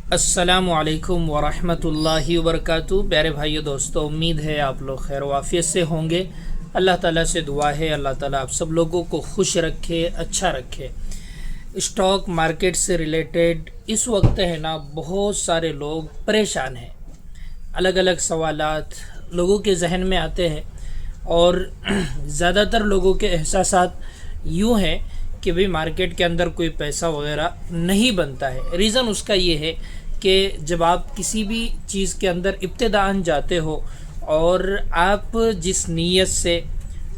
अस्सलामुअलैकुम वरहमतुल्लाहि वबरकातुहू। प्यारे भाइयों दोस्तों, उम्मीद है आप लोग खैर वाफियत से होंगे। अल्लाह ताला से दुआ है अल्लाह ताला आप सब लोगों को खुश रखे, अच्छा रखे। स्टॉक मार्केट से रिलेटेड इस वक्त है ना, बहुत सारे लोग परेशान हैं। अलग अलग सवालात लोगों के जहन में आते हैं और ज़्यादातर लोगों के एहसासात यूँ हैं कि भाई मार्केट के अंदर कोई पैसा वगैरह नहीं बनता है। रीज़न उसका ये है कि जब आप किसी भी चीज़ के अंदर इब्तिदाअन जाते हो और आप जिस नीयत से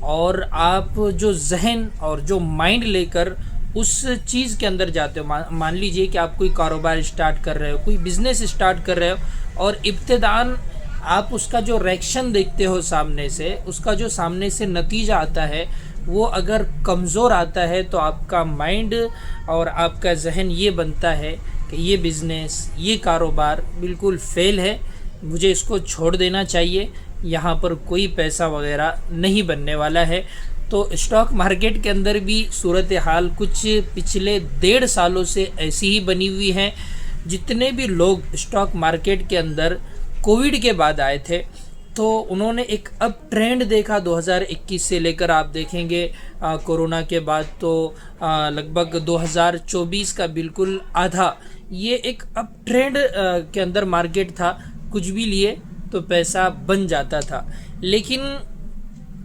और आप जो जहन और जो माइंड लेकर उस चीज़ के अंदर जाते हो, मान लीजिए कि आप कोई कारोबार स्टार्ट कर रहे हो, कोई बिज़नेस स्टार्ट कर रहे हो और इब्तिदाअन आप उसका जो रिएक्शन देखते हो सामने से, उसका जो सामने से नतीजा आता है वो अगर कमज़ोर आता है तो आपका माइंड और आपका जहन ये बनता है कि ये बिज़नेस, ये कारोबार बिल्कुल फ़ेल है, मुझे इसको छोड़ देना चाहिए, यहाँ पर कोई पैसा वगैरह नहीं बनने वाला है। तो स्टॉक मार्केट के अंदर भी सूरत हाल कुछ पिछले 1.5 सालों से ऐसी ही बनी हुई है। जितने भी लोग स्टॉक मार्केट के अंदर कोविड के बाद आए थे तो उन्होंने एक अप ट्रेंड देखा 2021 से लेकर। आप देखेंगे कोरोना के बाद तो लगभग 2024 का बिल्कुल आधा ये एक अप ट्रेंड के अंदर मार्केट था। कुछ भी लिए तो पैसा बन जाता था, लेकिन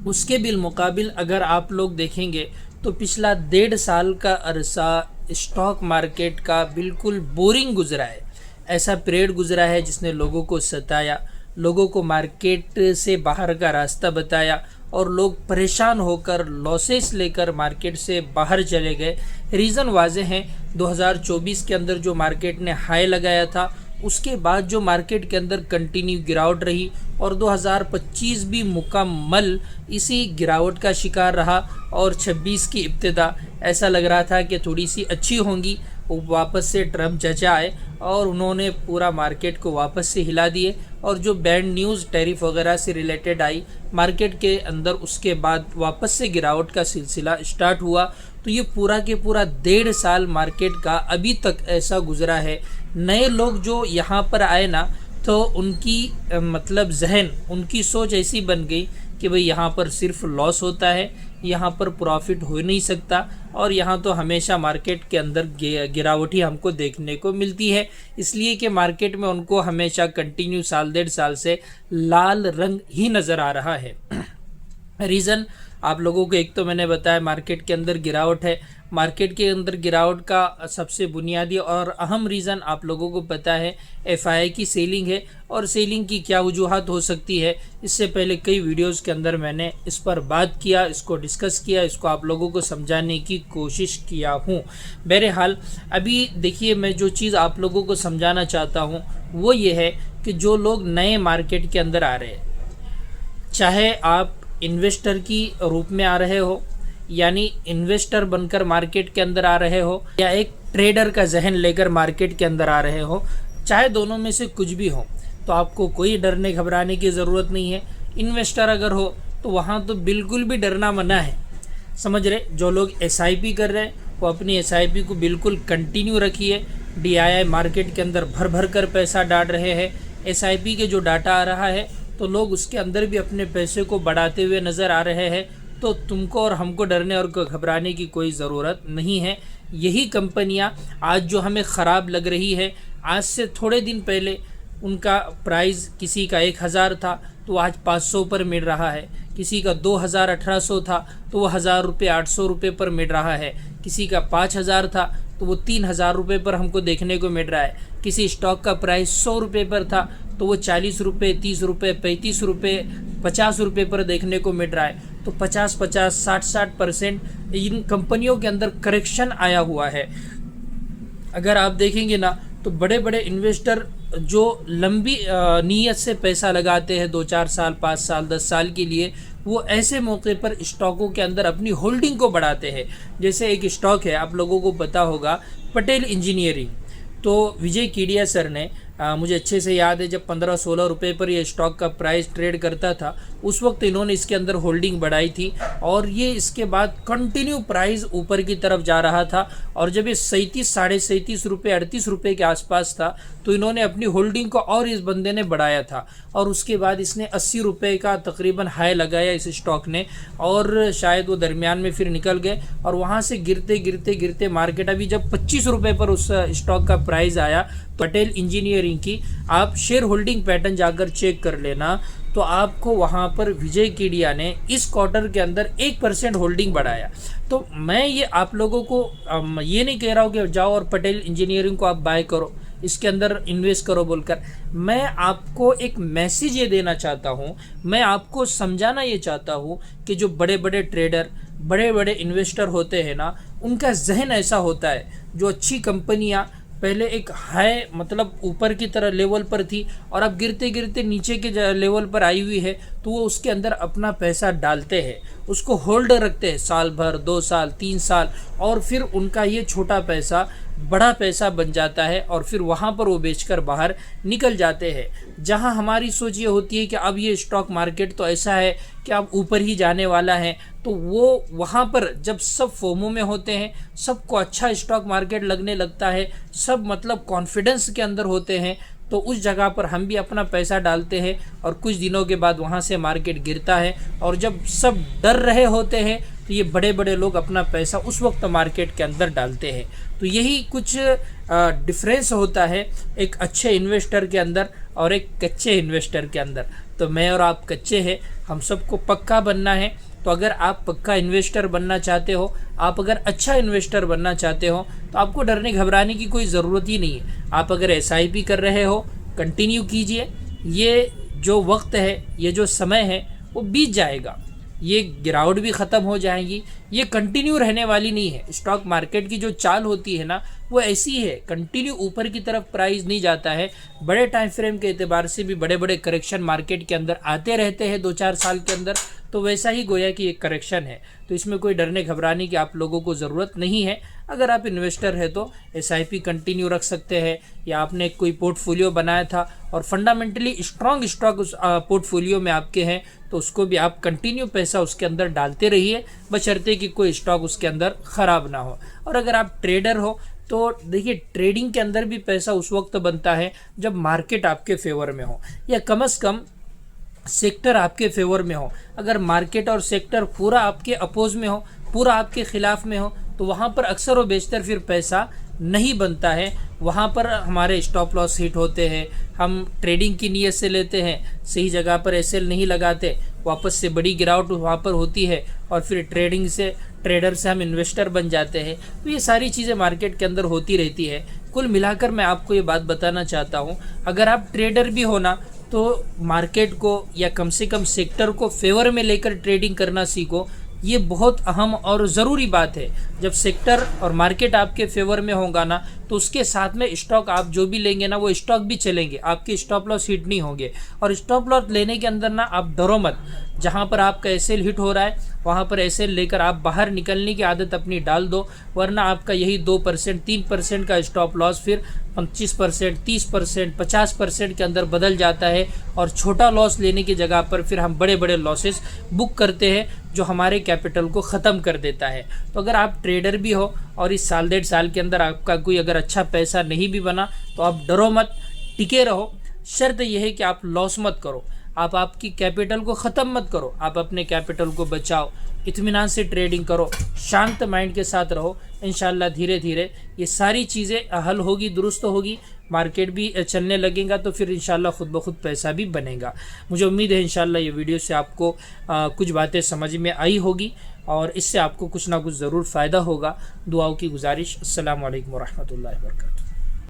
उसके बिलमुकाबिल अगर आप लोग देखेंगे तो पिछला 1.5 साल का अरसा स्टॉक मार्केट का बिल्कुल बोरिंग गुजरा है। ऐसा पीरियड गुजरा है जिसने लोगों को सताया, लोगों को मार्केट से बाहर का रास्ता बताया और लोग परेशान होकर लॉसेस लेकर मार्केट से बाहर चले गए। रीज़न वाज़ेह हैं, 2024 के अंदर जो मार्केट ने हाई लगाया था उसके बाद जो मार्केट के अंदर कंटिन्यू गिरावट रही और 2025 भी मुकम्मल इसी गिरावट का शिकार रहा और 26 की इब्तिदा ऐसा लग रहा था कि थोड़ी सी अच्छी होंगी। वापस से ट्रम्प चचा आए और उन्होंने पूरा मार्केट को वापस से हिला दिए और जो बैड न्यूज़ टैरिफ वगैरह से रिलेटेड आई मार्केट के अंदर, उसके बाद वापस से गिरावट का सिलसिला स्टार्ट हुआ। तो ये पूरा के पूरा 1.5 साल मार्केट का अभी तक ऐसा गुजरा है। नए लोग जो यहाँ पर आए ना, तो उनकी मतलब जहन, उनकी सोच ऐसी बन गई कि भाई यहाँ पर सिर्फ लॉस होता है, यहाँ पर प्रॉफिट हो नहीं सकता और यहाँ तो हमेशा मार्केट के अंदर गिरावट ही हमको देखने को मिलती है। इसलिए कि मार्केट में उनको हमेशा कंटिन्यू 1.5 साल से लाल रंग ही नज़र आ रहा है। रीज़न आप लोगों को एक तो मैंने बताया, मार्केट के अंदर गिरावट है। मार्केट के अंदर गिरावट का सबसे बुनियादी और अहम रीज़न आप लोगों को पता है एफआईआई की सेलिंग है। और सेलिंग की क्या वजूहात हो सकती है, इससे पहले कई वीडियोस के अंदर मैंने इस पर बात किया, इसको डिस्कस किया, इसको आप लोगों को समझाने की कोशिश किया हूँ। बहरहाल अभी देखिए, मैं जो चीज़ आप लोगों को समझाना चाहता हूँ वो ये है कि जो लोग नए मार्केट के अंदर आ रहे हैं, चाहे आप इन्वेस्टर की रूप में आ रहे हो यानी इन्वेस्टर बनकर मार्केट के अंदर आ रहे हो या एक ट्रेडर का जहन लेकर मार्केट के अंदर आ रहे हो, चाहे दोनों में से कुछ भी हो, तो आपको कोई डरने घबराने की ज़रूरत नहीं है। इन्वेस्टर अगर हो तो वहाँ तो बिल्कुल भी डरना मना है, समझ रहे। जो लोग एसआईपी कर रहे हैं वो अपनी एसआईपी को बिल्कुल कंटिन्यू रखिए। डीआईआई मार्केट के अंदर भर भर कर पैसा डाल रहे हैं। एसआईपी के जो डाटा आ रहा है तो लोग उसके अंदर भी अपने पैसे को बढ़ाते हुए नज़र आ रहे हैं। तो तुमको और हमको डरने और घबराने की कोई ज़रूरत नहीं है। यही कंपनियां आज जो हमें ख़राब लग रही है, आज से थोड़े दिन पहले उनका प्राइस किसी का 1000 था तो आज 500 पर मिल रहा है, किसी का 2800 था तो वो 1000 रुपये 800 रुपये पर मिल रहा है, किसी का 5000 था तो वो 3000 रुपये पर हमको देखने को मिल रहा है, किसी स्टॉक का प्राइस 100 रुपये पर था तो वो 40 रुपये 30 रुपये 35 रुपये 50 रुपये पर देखने को मिल रहा है। तो 50-50 60% इन कंपनियों के अंदर करेक्शन आया हुआ है। अगर आप देखेंगे ना तो बड़े बड़े इन्वेस्टर जो लंबी नीयत से पैसा लगाते हैं 2-4 साल 5 साल 10 साल के लिए, वो ऐसे मौके पर स्टॉकों के अंदर अपनी होल्डिंग को बढ़ाते हैं। जैसे एक स्टॉक है, आप लोगों को पता होगा, पटेल इंजीनियरिंग। तो विजय कीडिया सर ने मुझे अच्छे से याद है जब 15-16 रुपये पर ये स्टॉक का प्राइस ट्रेड करता था, उस वक्त इन्होंने इसके अंदर होल्डिंग बढ़ाई थी और ये इसके बाद कंटिन्यू प्राइस ऊपर की तरफ जा रहा था। और जब ये 37, साढ़े 37 रुपये, 38 रुपये के आसपास था तो इन्होंने अपनी होल्डिंग को और इस बंदे ने बढ़ाया था और उसके बाद इसने 80 रुपये का तकरीबन हाई लगाया इस स्टॉक ने और शायद वो दरमियान में फिर निकल गए और वहाँ से गिरते गिरते गिरते मार्केट अभी जब 25 रुपये पर उस स्टॉक का प्राइस आया, पटेल इंजीनियरिंग की आप शेयर होल्डिंग पैटर्न जाकर चेक कर लेना तो आपको वहाँ पर विजय केडिया ने इस क्वार्टर के अंदर 1% होल्डिंग बढ़ाया। तो मैं ये आप लोगों को ये नहीं कह रहा हूँ कि जाओ और पटेल इंजीनियरिंग को आप बाय करो, इसके अंदर इन्वेस्ट करो बोलकर। मैं आपको एक मैसेज ये देना चाहता हूँ, मैं आपको समझाना ये चाहता हूँ कि जो बड़े बड़े ट्रेडर, बड़े बड़े इन्वेस्टर होते हैं ना, उनका जहन ऐसा होता है, जो अच्छी कंपनियाँ पहले एक हाई मतलब ऊपर की तरह लेवल पर थी और अब गिरते गिरते नीचे के लेवल पर आई हुई है, तो वो उसके अंदर अपना पैसा डालते हैं, उसको होल्ड रखते हैं साल भर, 2 साल, 3 साल और फिर उनका ये छोटा पैसा बड़ा पैसा बन जाता है और फिर वहाँ पर वो बेचकर बाहर निकल जाते हैं। जहाँ हमारी सोच ये होती है कि अब ये स्टॉक मार्केट तो ऐसा है कि अब ऊपर ही जाने वाला है, तो वो वहाँ पर जब सब फोमो में होते हैं, सबको अच्छा स्टॉक मार्केट लगने लगता है, सब मतलब कॉन्फिडेंस के अंदर होते हैं, तो उस जगह पर हम भी अपना पैसा डालते हैं और कुछ दिनों के बाद वहाँ से मार्केट गिरता है और जब सब डर रहे होते हैं तो ये बड़े बड़े लोग अपना पैसा उस वक्त मार्केट के अंदर डालते हैं। तो यही कुछ डिफरेंस होता है एक अच्छे इन्वेस्टर के अंदर और एक कच्चे इन्वेस्टर के अंदर। तो मैं और आप कच्चे हैं, हम सबको पक्का बनना है। तो अगर आप पक्का इन्वेस्टर बनना चाहते हो, आप अगर अच्छा इन्वेस्टर बनना चाहते हो, तो आपको डरने घबराने की कोई ज़रूरत ही नहीं है। आप अगर SIP कर रहे हो, कंटिन्यू कीजिए। ये जो वक्त है, ये जो समय है, वो बीत जाएगा, ये गिरावट भी ख़त्म हो जाएगी, ये कंटिन्यू रहने वाली नहीं है। स्टॉक मार्केट की जो चाल होती है ना, वो ऐसी है, कंटिन्यू ऊपर की तरफ प्राइस नहीं जाता है। बड़े टाइम फ्रेम के एतबार से भी बड़े बड़े करेक्शन मार्केट के अंदर आते रहते हैं 2-4 साल के अंदर, तो वैसा ही गोया कि एक करेक्शन है। तो इसमें कोई डरने घबराने की आप लोगों को ज़रूरत नहीं है। अगर आप इन्वेस्टर है तो SIP कंटिन्यू रख सकते हैं, या आपने कोई पोर्टफोलियो बनाया था और फंडामेंटली स्ट्रॉन्ग स्टॉक उस पोर्टफोलियो में आपके हैं, तो उसको भी आप कंटिन्यू पैसा उसके अंदर डालते रहिए, बशर्ते कि कोई स्टॉक उसके अंदर ख़राब ना हो। और अगर आप ट्रेडर हो तो देखिए, ट्रेडिंग के अंदर भी पैसा उस वक्त बनता है जब मार्केट आपके फेवर में हो, या कम से कम सेक्टर आपके फेवर में हो। अगर मार्केट और सेक्टर पूरा आपके अपोज में हो, पूरा आपके ख़िलाफ़ में हो, तो वहाँ पर अक्सर व बेशतर फिर पैसा नहीं बनता है। वहाँ पर हमारे स्टॉप लॉस हिट होते हैं, हम ट्रेडिंग की नीयत से लेते हैं, सही जगह पर SL नहीं लगाते, वापस से बड़ी गिरावट वहाँ पर होती है और फिर ट्रेडर से हम इन्वेस्टर बन जाते हैं। तो ये सारी चीज़ें मार्केट के अंदर होती रहती है। कुल मिलाकर मैं आपको ये बात बताना चाहता हूँ, अगर आप ट्रेडर भी हो ना, तो मार्केट को या कम से कम सेक्टर को फेवर में लेकर ट्रेडिंग करना सीखो। ये बहुत अहम और ज़रूरी बात है। जब सेक्टर और मार्केट आपके फेवर में होगा ना, तो उसके साथ में स्टॉक आप जो भी लेंगे ना, वो स्टॉक भी चलेंगे, आपके स्टॉप लॉस हिट नहीं होंगे। और स्टॉप लॉस लेने के अंदर ना आप डरो मत, जहाँ पर आपका SL हिट हो रहा है वहाँ पर SL लेकर आप बाहर निकलने की आदत अपनी डाल दो, वरना आपका यही 2%, 3% का स्टॉप लॉस फिर 25%, 30%, 50% के अंदर बदल जाता है और छोटा लॉस लेने की जगह पर फिर हम बड़े बड़े लॉसेस बुक करते हैं, जो हमारे कैपिटल को ख़त्म कर देता है। तो अगर आप ट्रेडर भी हो और इस साल 1.5 साल के अंदर आपका कोई अगर अच्छा पैसा नहीं भी बना, तो आप डरो मत, टिके रहो। शर्त यह है कि आप लॉस मत करो, आप आपकी कैपिटल को ख़त्म मत करो, आप अपने कैपिटल को बचाओ, इत्मीनान से ट्रेडिंग करो, शांत माइंड के साथ रहो। इंशाल्लाह धीरे धीरे ये सारी चीज़ें हल होगी, दुरुस्त होगी, मार्केट भी चलने लगेगा, तो फिर इंशाल्लाह खुद ब खुद पैसा भी बनेगा। मुझे उम्मीद है इंशाल्लाह ये वीडियो से आपको कुछ बातें समझ में आई होगी और इससे आपको कुछ ना कुछ ज़रूर फ़ायदा होगा। दुआओं की गुजारिश। अस्सलामु अलैकुम वरहमतुल्लाहि वबरकातुहू।